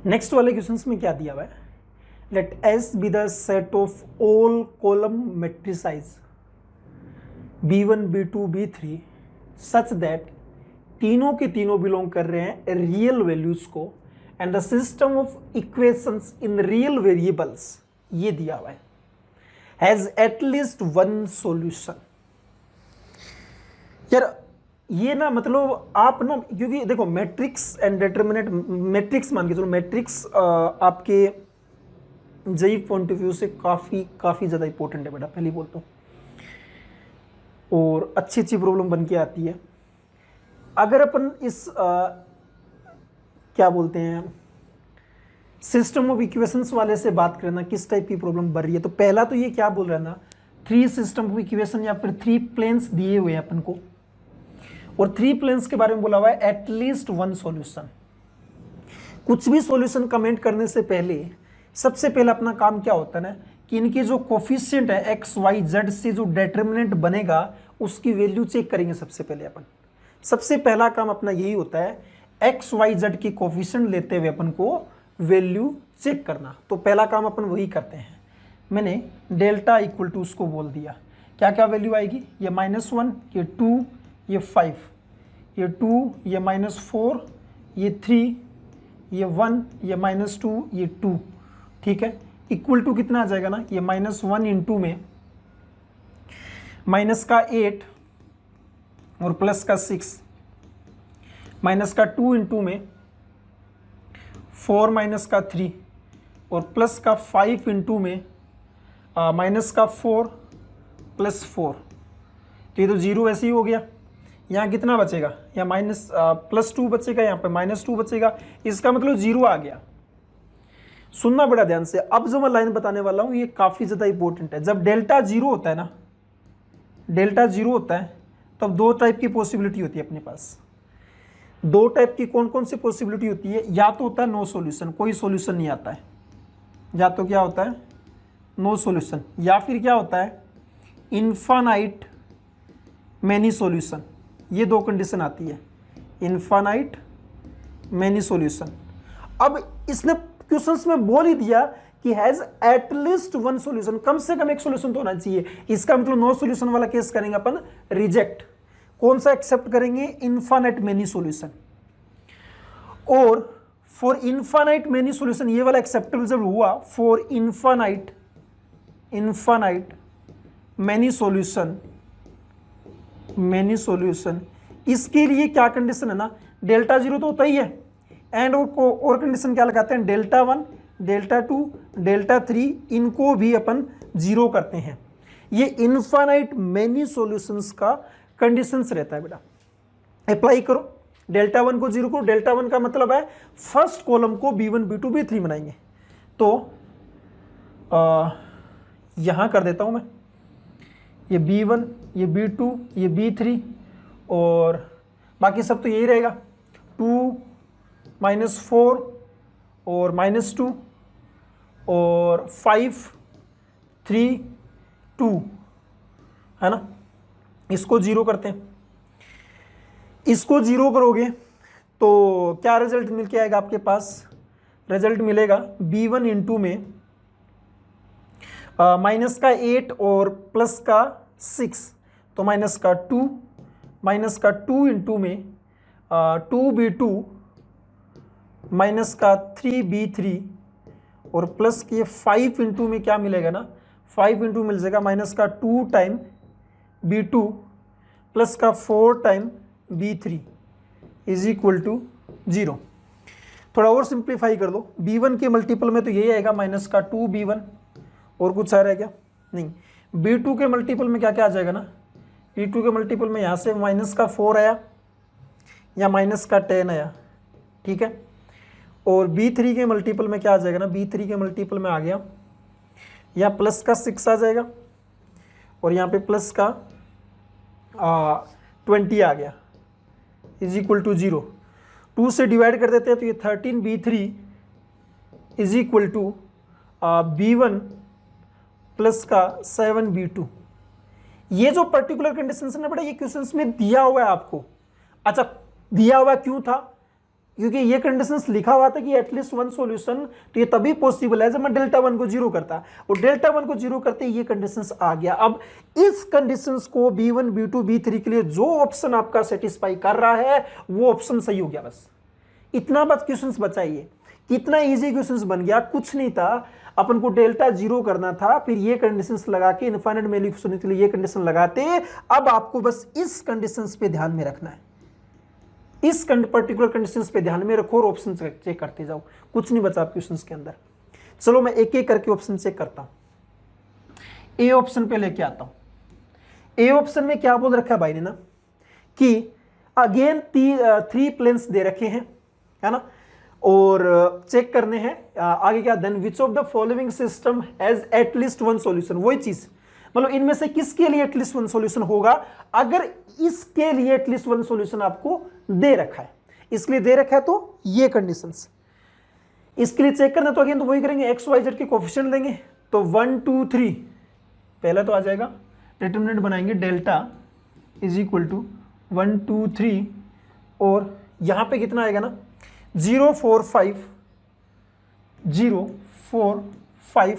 Next वाले questions में क्या दिया हुआ है, let S be the set of all column matrices b1 b2 b3 such that तीनों के तीनों बिलोंग कर रहे हैं रियल वैल्यूज को and the system of equations in real variables, ये दिया हुआ है, हैज एटलीस्ट वन सॉल्यूशन। यार ये ना मतलब आप ना, क्योंकि देखो मैट्रिक्स एंड डिटरमिनेंट, मैट्रिक्स मान के चलो, मैट्रिक्स आपके जेई पॉइंट ऑफ व्यू से काफ़ी ज़्यादा इंपॉर्टेंट है बेटा, पहले बोलता हूँ, और अच्छी प्रॉब्लम बन के आती है। अगर अपन इस क्या बोलते हैं सिस्टम ऑफ इक्वेशंस वाले से बात करें ना, किस टाइप की प्रॉब्लम बन रही है, तो पहला तो ये क्या बोल रहा है ना, 3 सिस्टम ऑफ इक्वेशन या फिर 3 प्लेन्स दिए हुए हैं अपन को, और 3 प्लेन्स के बारे में बोला हुआ है एटलीस्ट वन सॉल्यूशन। कुछ भी सॉल्यूशन कमेंट करने से पहले सबसे पहले अपना काम क्या होता है ना, कि इनकी जो कोफिशिएंट है एक्स वाई जेड से जो डिटरमिनेंट बनेगा उसकी वैल्यू चेक करेंगे सबसे पहले अपन। सबसे पहला काम अपना यही होता है, एक्स वाई जेड की कोफिशिएंट लेते हुए अपन को वैल्यू चेक करना। तो पहला काम अपन वही करते हैं। मैंने डेल्टा इक्वल टू उसको बोल दिया, क्या क्या वैल्यू आएगी, ये -1, ये 2, ये 5, ये 2, ये -4, ये 3, ये 1, ये -2, ये 2, ठीक है। इक्वल टू कितना आ जाएगा ना, ये -1 इंटू में माइनस का 8 और प्लस का 6, माइनस का 2 इंटू में 4 माइनस का 3 और प्लस का 5 इंटू में माइनस का 4 प्लस 4, तो ये तो 0 ऐसे ही हो गया। यहाँ कितना बचेगा, यहाँ +2 बचेगा, यहाँ पे -2 बचेगा, इसका मतलब 0 आ गया। सुनना बड़ा ध्यान से, अब जो मैं लाइन बताने वाला हूँ ये काफ़ी ज़्यादा इंपॉर्टेंट है। जब डेल्टा 0 होता है ना, डेल्टा 0 होता है तब 2 टाइप की पॉसिबिलिटी होती है अपने पास। 2 टाइप की कौन कौन सी पॉसिबिलिटी होती है, या तो होता है नो सॉल्यूशन, कोई सॉल्यूशन नहीं आता है, या तो क्या होता है नो सॉल्यूशन, या फिर क्या होता है इनफाइनाइट मैनी सॉल्यूशन। ये 2 कंडीशन आती है, इनफाइनाइट मैनी सॉल्यूशन। अब इसने क्वेश्चंस में बोल ही दिया कि हैज एटलीस्ट वन सॉल्यूशन, कम से कम एक सॉल्यूशन तो होना चाहिए। इसका मतलब नो सॉल्यूशन वाला केस करेंगे अपन रिजेक्ट। कौन सा एक्सेप्ट करेंगे, इनफाइनाइट मैनी सॉल्यूशन। और फॉर इनफाइनाइट मैनी सॉल्यूशन ये वाला एक्सेप्टेबल जब हुआ, फॉर इनफाइनाइट मैनी सॉल्यूशन, इसके लिए क्या कंडीशन है ना, डेल्टा 0 तो होता ही है, एंड और कंडीशन क्या लगाते हैं, डेल्टा 1, डेल्टा 2, डेल्टा 3, इनको भी अपन 0 करते हैं। ये इनफाइनाइट मैनी सॉल्यूशंस का कंडीशंस रहता है बेटा। अप्लाई करो, डेल्टा 1 को 0 करो, डेल्टा 1 का मतलब है फर्स्ट कॉलम को b1 b2 b3 बनाएंगे। तो यहां कर देता हूं मैं, ये b1, ये b2, ये b3, और बाकी सब तो यही रहेगा, 2 -4 और -2 और 5 3 2, है ना। इसको 0 करते हैं, इसको 0 करोगे तो क्या रिजल्ट मिल के आएगा आपके पास, रिजल्ट मिलेगा b1 इंटू में माइनस का 8 और प्लस का 6, तो माइनस का 2 इंटू में 2b2 माइनस का 3b3 और प्लस के 5 इंटू में क्या मिलेगा ना, 5 इंटू मिल जाएगा माइनस का 2 टाइम b2 प्लस का 4 time b3 is equal to 0। थोड़ा और सिंप्लीफाई कर दो, b1 के मल्टीपल में तो यही आएगा माइनस का 2b1, और कुछ आ रहा है क्या, नहीं। b2 के मल्टीपल में क्या क्या आ जाएगा ना, b2 के मल्टीपल में यहाँ से माइनस का 4 आया या माइनस का 10 आया, ठीक है। और b3 के मल्टीपल में क्या आ जाएगा ना, b3 के मल्टीपल में आ गया यहाँ प्लस का 6 आ जाएगा, और यहाँ पे प्लस का 20 आ गया, इज इक्वल टू 0। 2 से डिवाइड कर देते हैं तो ये 13b3 is equal to b1 plus का 7b2। ये जो पर्टिकुलर कंडीशन है ना बेटा, ये क्वेश्चंस में दिया हुआ है आपको। अच्छा, दिया हुआ क्यों था, क्योंकि ये कंडीशंस लिखा हुआ था कि एटलीस्ट वन सॉल्यूशन, तो ये तभी पॉसिबल है जब मैं डेल्टा वन को जीरो करता, और डेल्टा वन को जीरो करते ये कंडीशंस आ गया। अब इस कंडीशंस को B1 B2 B3 के लिए जो ऑप्शन आपका सेटिस्फाई कर रहा है वो ऑप्शन सही हो गया। बस इतना बस क्वेश्चंस बचाइए। कितना इजी क्वेश्चंस बन गया, कुछ नहीं था, अपन को डेल्टा जीरो करना था, फिर ये कंडीशंस लगा के इनफाइनाइट वैल्यू के लिए ये कंडीशन लगाते। अब आपको बस इस कंडीशंस पे ध्यान में रखना है, इस पर्टिकुलर कंडीशंस पे ध्यान में रखो और ऑप्शन चेक करते जाओ, कुछ नहीं बचा क्वेश्चंस के अंदर। चलो मैं एक एक करके ऑप्शन चेक करता हूं। ए ऑप्शन पे लेके आता हूं। ए ऑप्शन में क्या बोल रखा है भाई ने ना कि अगेन 3 प्लेन्स दे रखे हैं, है ना, और चेक करने हैं आगे क्या, then which of the following system has at least one solution. वही चीज, मतलब इनमें से किसके लिए एटलीस्ट वन सॉल्यूशन होगा। अगर इसके लिए एटलीस्ट वन सॉल्यूशन आपको दे रखा है, इसके लिए दे रखा है तो ये कंडीशंस, इसके लिए चेक करना तो अगेन तो वही करेंगे, एक्स वाई जेड के कोफिशिएंट लेंगे, तो 1 2 3 पहला तो आ जाएगा, डिटरमिनेंट बनाएंगे डेल्टा इज इक्वल टू 1 2 3, और यहां पे कितना आएगा ना 0 4 5 0 4 5,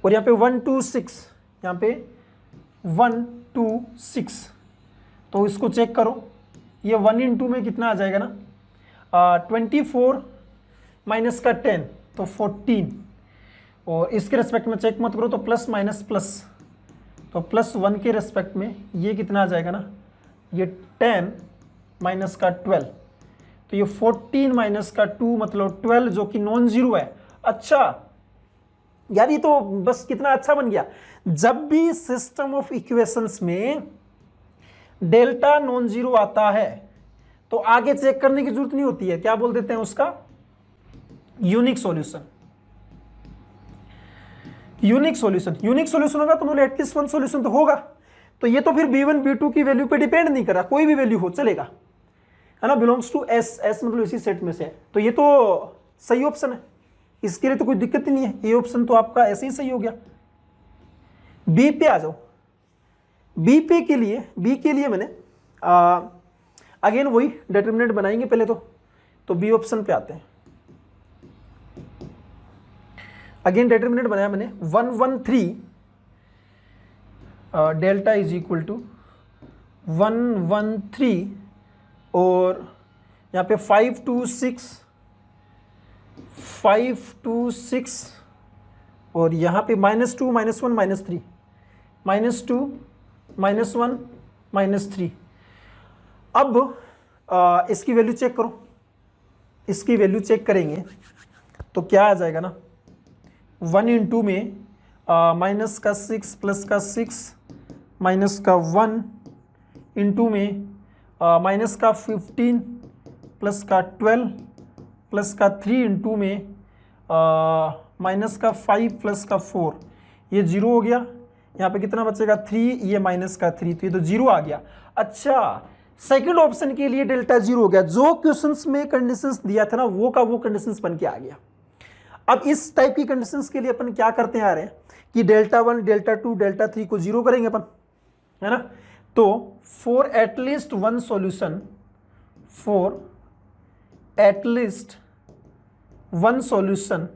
और यहाँ पे 1 2 6, यहाँ पे 1 2 6, तो इसको चेक करो, ये 1 इंटू में कितना आ जाएगा ना 24 माइनस का 10 तो 14, और इसके रेस्पेक्ट में चेक मत करो तो प्लस माइनस प्लस, तो +1 के रेस्पेक्ट में ये कितना आ जाएगा ना, ये 10 माइनस का 12, तो ये 14 माइनस का 2 मतलब 12 जो कि नॉन जीरो है। अच्छा यार ये तो बस कितना अच्छा बन गया, जब भी सिस्टम ऑफ इक्वेशंस में डेल्टा नॉन जीरो आता है तो आगे चेक करने की जरूरत नहीं होती है, क्या बोल देते हैं उसका, unique solution. Unique solution, unique solution होगा तो मतलब एटलीस्ट वन सॉल्यूशन तो होगा, तो ये तो फिर B1 B2 की वैल्यू पे डिपेंड नहीं कर रहा, कोई भी वैल्यू हो चलेगा, है ना, बिलोंग्स टू एस, एस मतलब इसी सेट में से है, तो ये तो सही ऑप्शन है, इसके लिए तो कोई दिक्कत ही नहीं है, ये ऑप्शन तो आपका ऐसे ही सही हो गया। बी पे आ जाओ। बी पे के लिए, बी के लिए मैंने अगेन वही डिटरमिनेंट बनाएंगे पहले तो बी ऑप्शन पे आते हैं। अगेन डिटरमिनेंट बनाया मैंने 1 1 3 डेल्टा इज इक्वल टू 1 1 3, और यहाँ पे 5 2 6 5 2 6, और यहाँ पे -2 -1 -3 -2 -1 -3। अब इसकी वैल्यू चेक करो, इसकी वैल्यू चेक करेंगे तो क्या आ जाएगा ना, 1 इंटू में माइनस का 6 प्लस का 6 माइनस का 1 इंटू में माइनस का 15 प्लस का 12 प्लस का 3 इंटू में माइनस का 5 प्लस का 4, ये 0 हो गया, यहाँ पे कितना बचेगा 3, ये माइनस का 3, तो ये तो 0 आ गया। अच्छा सेकंड ऑप्शन के लिए डेल्टा 0 हो गया, जो क्वेश्चंस में कंडीशंस दिया था ना वो का वो कंडीशंस बन के आ गया। अब इस टाइप की कंडीशंस के लिए अपन क्या करते आ रहे हैं कि डेल्टा 1 डेल्टा 2 डेल्टा 3 को 0 करेंगे अपन, है ना, तो for at least one solution, for at least one solution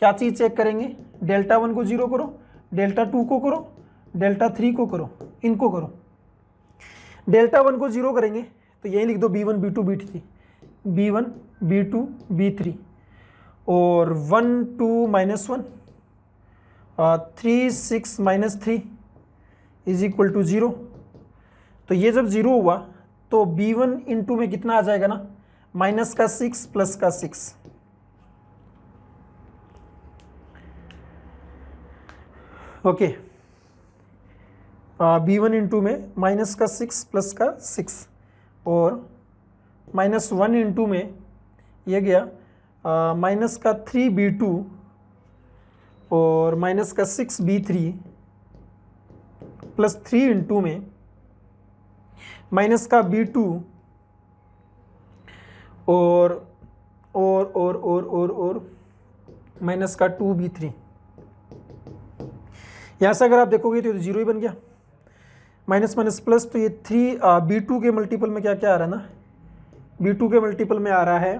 क्या चीज चेक करेंगे, डेल्टा 1 को 0 करो, डेल्टा 2 को करो, डेल्टा 3 को करो, इनको करो। डेल्टा 1 को 0 करेंगे तो यही लिख दो B1 B2 B3, B1 B2 B3, और 1 2 -1 3 6 -3 इज इक्वल टू 0। तो ये जब 0 हुआ तो B1 इंटू में कितना आ जाएगा ना, माइनस का 6 प्लस का 6, ओके, B1 इंटू में माइनस का 6 प्लस का 6, और -1 इंटू में ये गया माइनस का 3 B2 और माइनस का 6 B3 प्लस 3 इंटू में माइनस का B2 और माइनस का 2 B3। यहाँ से अगर आप देखोगे तो 0 ही बन गया, माइनस माइनस प्लस, तो ये 3 B2 के मल्टीपल में क्या क्या आ रहा है ना, B2 के मल्टीपल में आ रहा है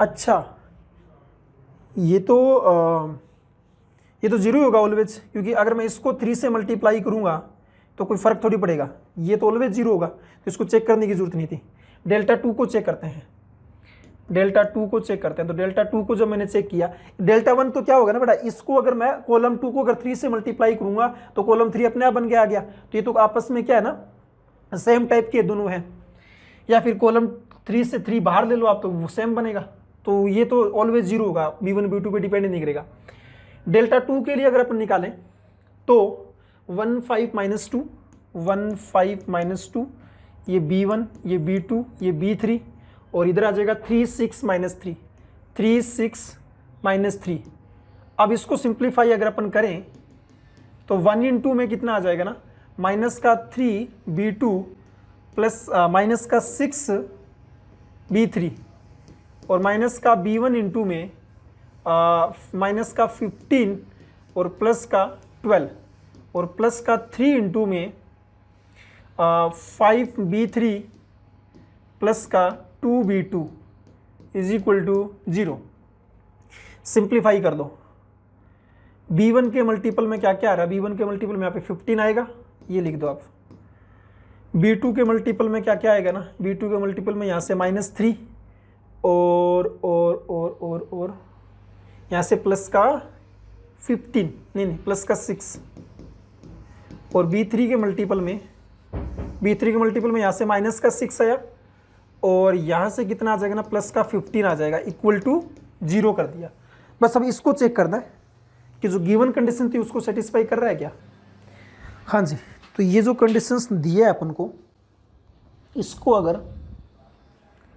अच्छा ये तो जीरो ही होगा ऑलवेज, क्योंकि अगर मैं इसको 3 से मल्टीप्लाई करूंगा तो कोई फर्क थोड़ी पड़ेगा, ये तो ऑलवेज जीरो होगा, तो इसको चेक करने की जरूरत नहीं थी। डेल्टा 2 को चेक करते हैं, डेल्टा 2 को चेक करते हैं। तो डेल्टा 2 को जब मैंने चेक किया, डेल्टा 1 तो क्या होगा ना बेटा, इसको अगर मैं कॉलम 2 को अगर 3 से मल्टीप्लाई करूंगा तो कॉलम 3 अपने आप बन के आ गया। तो ये तो आपस में क्या है ना, सेम टाइप के दोनों हैं। या फिर कॉलम 3 से 3 बाहर ले लो आप, तो वो सेम बनेगा। तो ये तो ऑलवेज जीरो होगा, B1 B2 पे डिपेंड नहीं करेगा। डेल्टा 2 के लिए अगर अपन निकालें तो 1 5 - 2, 1 5 - 2, ये B1, ये B2, ये B3, और इधर आ जाएगा 3 6 - 3, 3 6 - 3। अब इसको सिंप्लीफाई अगर अपन करें तो 1 × में कितना आ जाएगा ना, माइनस का 3 B2 प्लस माइनस का 6 B3, और माइनस का B1 × में माइनस का 15 और प्लस का 12, और प्लस का 3 × में 5 B3 प्लस का 2 B2 is equal to 0। Simplify कर दो। B1 के मल्टीपल में क्या क्या आ रहा है, B1 के मल्टीपल में यहाँ पे 15 आएगा, ये लिख दो आप। B2 के मल्टीपल में क्या क्या आएगा ना, B2 के मल्टीपल में यहाँ से -3 और यहाँ से प्लस का 15, नहीं प्लस का 6, और B3 के मल्टीपल में यहाँ से माइनस का 6 आया, और यहाँ से कितना आ जाएगा ना, प्लस का 15 आ जाएगा, इक्वल टू 0 कर दिया। बस अब इसको चेक करना है कि जो गिवन कंडीशन थी उसको सेटिस्फाई कर रहा है क्या। हाँ जी, तो ये जो कंडीशंस दिए है अपन को, इसको अगर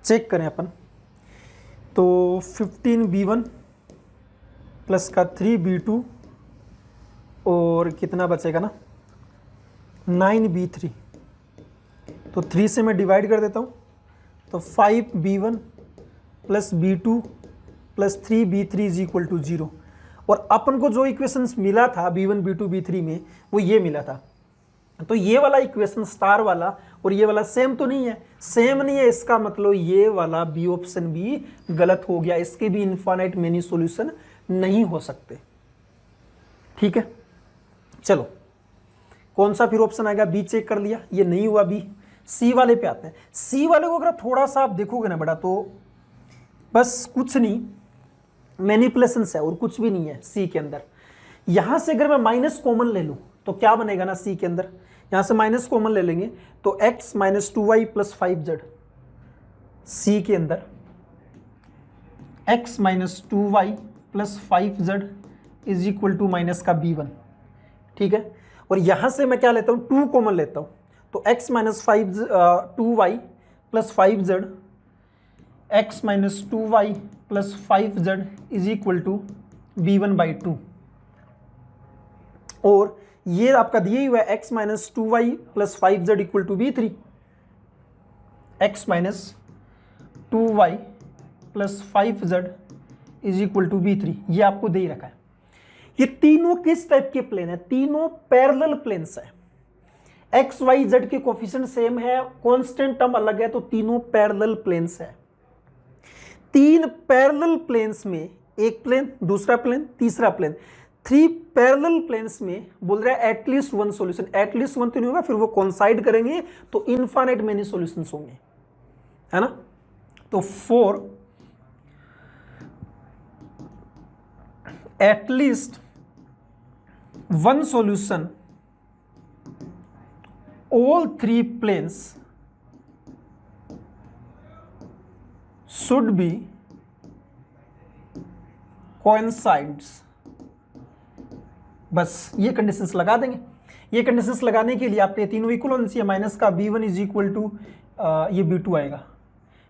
चेक करें अपन तो 15 B1 प्लस का 3 B2 और कितना बचेगा ना 9 B3, तो 3 से मैं डिवाइड कर देता हूँ, तो 5 B1 plus B2 plus 3 B3 is equal to 0। और अपन को जो इक्वेशंस मिला था B1 B2 B3 में वो ये मिला था। तो ये वाला इक्वेशन स्टार वाला और ये वाला सेम तो नहीं है, सेम नहीं है, इसका मतलब ये वाला बी ऑप्शन भी गलत हो गया, इसके भी इनफाइनाइट मेनी सॉल्यूशन नहीं हो सकते। ठीक है, चलो कौन सा फिर ऑप्शन आएगा, बी चेक कर लिया, ये नहीं हुआ बी। सी वाले पे आते हैं। सी वाले को अगर थोड़ा सा आप देखोगे ना बेटा, तो बस कुछ नहीं, मैनिपुलेशंस है और कुछ भी नहीं है सी के अंदर। यहां से अगर मैं माइनस कॉमन ले लूं तो क्या बनेगा ना सी के अंदर, यहां से माइनस कॉमन ले लेंगे तो x - 2y + 5z, सी के अंदर x - 2y + 5z is equal to minus का B1। ठीक है, और यहां से मैं क्या लेता हूं, 2 कॉमन लेता हूं, तो x - 2y + 5z, x - 2y + 5z is equal to B1/2। और ये आपका दिए हुआ है x - 2y + 5z equal to B3, x - 2y + 5z is equal to B3, ये आपको दे ही रखा है। ये तीनों किस टाइप के प्लेन है, तीनों पैरेलल प्लेन्स है। x y z के कोफिशिएंट सेम है, कांस्टेंट टर्म अलग है, तो तीनों पैरेलल प्लेन्स है। 3 पैरेलल प्लेन्स में एक प्लेन, दूसरा प्लेन, तीसरा प्लेन, 3 पैरेलल प्लेन्स में बोल रहा है एटलीस्ट 1 सॉल्यूशन। एटलीस्ट 1 तो नहीं होगा, फिर वो कोइंसाइड करेंगे तो इनफाइनाइट मेनी सॉल्यूशंस होंगे, है ना। तो 4 at least 1 solution all 3 planes should be coincides। बस ये कंडीशंस लगा देंगे। ये कंडीशंस लगाने के लिए आपके तीनों इक्वल होने चाहिए। माइनस का B1 इज इक्वल टू ये B2 आएगा,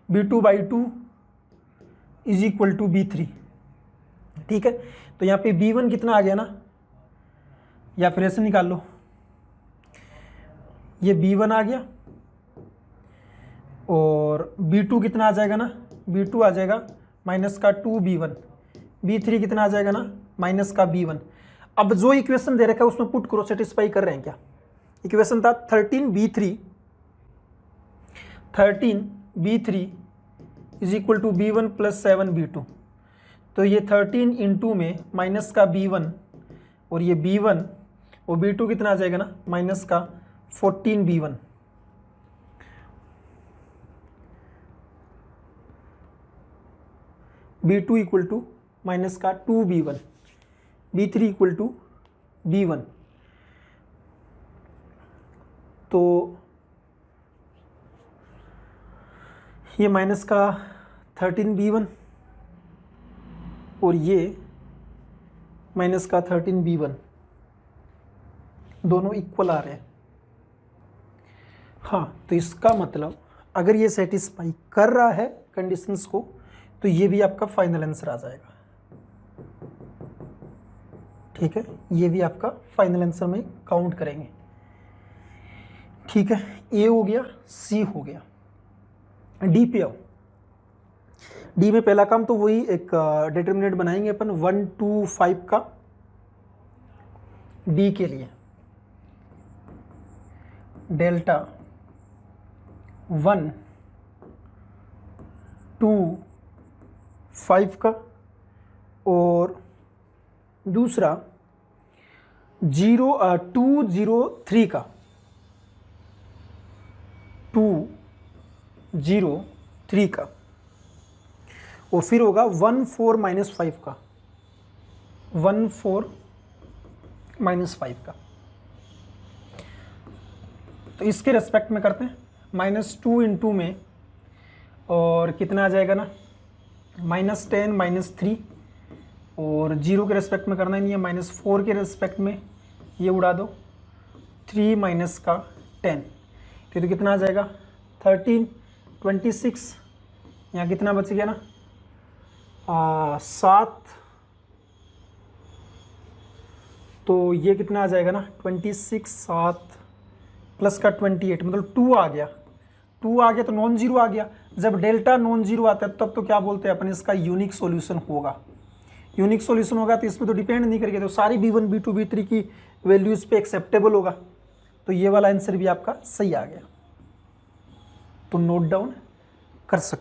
B2/2 is equal to B3। ठीक है, तो यहाँ पे B1 कितना आ गया ना, या फिर ऐसे निकाल लो, ये B1 आ गया, और B2 कितना आ जाएगा ना, B2 आ जाएगा माइनस का 2B1, B3 कितना आ जाएगा ना, माइनस का B1। अब जो इक्वेशन दे रखा है उसमें पुट करो, सेटिस्फाई कर रहे हैं क्या। इक्वेशन था 13b3 is equal to b1 plus 7b2। तो ये 13 इंटू में माइनस का b1 और ये b1 और b2 कितना आ जाएगा ना, माइनस का 14b1। b2 equal to minus का 2b1, b3 equal to b1। तो ये माइनस का 13b1 और ये माइनस का 13b1 दोनों इक्वल आ रहे हैं। हाँ, तो इसका मतलब अगर ये सेटिस्फाई कर रहा है कंडीशंस को तो ये भी आपका फाइनल आंसर आ जाएगा। ठीक है, ये भी आपका फाइनल आंसर में काउंट करेंगे। ठीक है, ए हो गया, सी हो गया। डी पे आओ। डी में पहला काम तो वही एक डिटर्मिनेंट बनाएंगे अपन 1 2 5 का। डी के लिए डेल्टा 1 2 5 का और दूसरा 2 0 3 का, 2 0 3 का और फिर होगा 1 4 माइनस 5 का, 1 4 माइनस 5 का। तो इसके रेस्पेक्ट में करते हैं -2 इंटू में और कितना आ जाएगा ना, -10 -3 और 0 के रेस्पेक्ट में करना ही नहीं है, -4 के रेस्पेक्ट में ये उड़ा दो, 3 माइनस का 10। तो कितना आ जाएगा 13 26। यहाँ कितना बच गया ना 7। तो ये कितना आ जाएगा ना 26 7 प्लस का 28 मतलब 2 आ गया। 2 आ गया तो नॉन जीरो आ गया। जब डेल्टा नॉन जीरो आता है तब तो क्या बोलते हैं अपन, इसका यूनिक सॉल्यूशन होगा। यूनिक सॉल्यूशन होगा तो इसमें तो डिपेंड नहीं करेगा, तो सारी b1 b2 b3 की वैल्यूज पे एक्सेप्टेबल होगा। तो ये वाला आंसर भी आपका सही आ गया। तो नोट डाउन कर सकते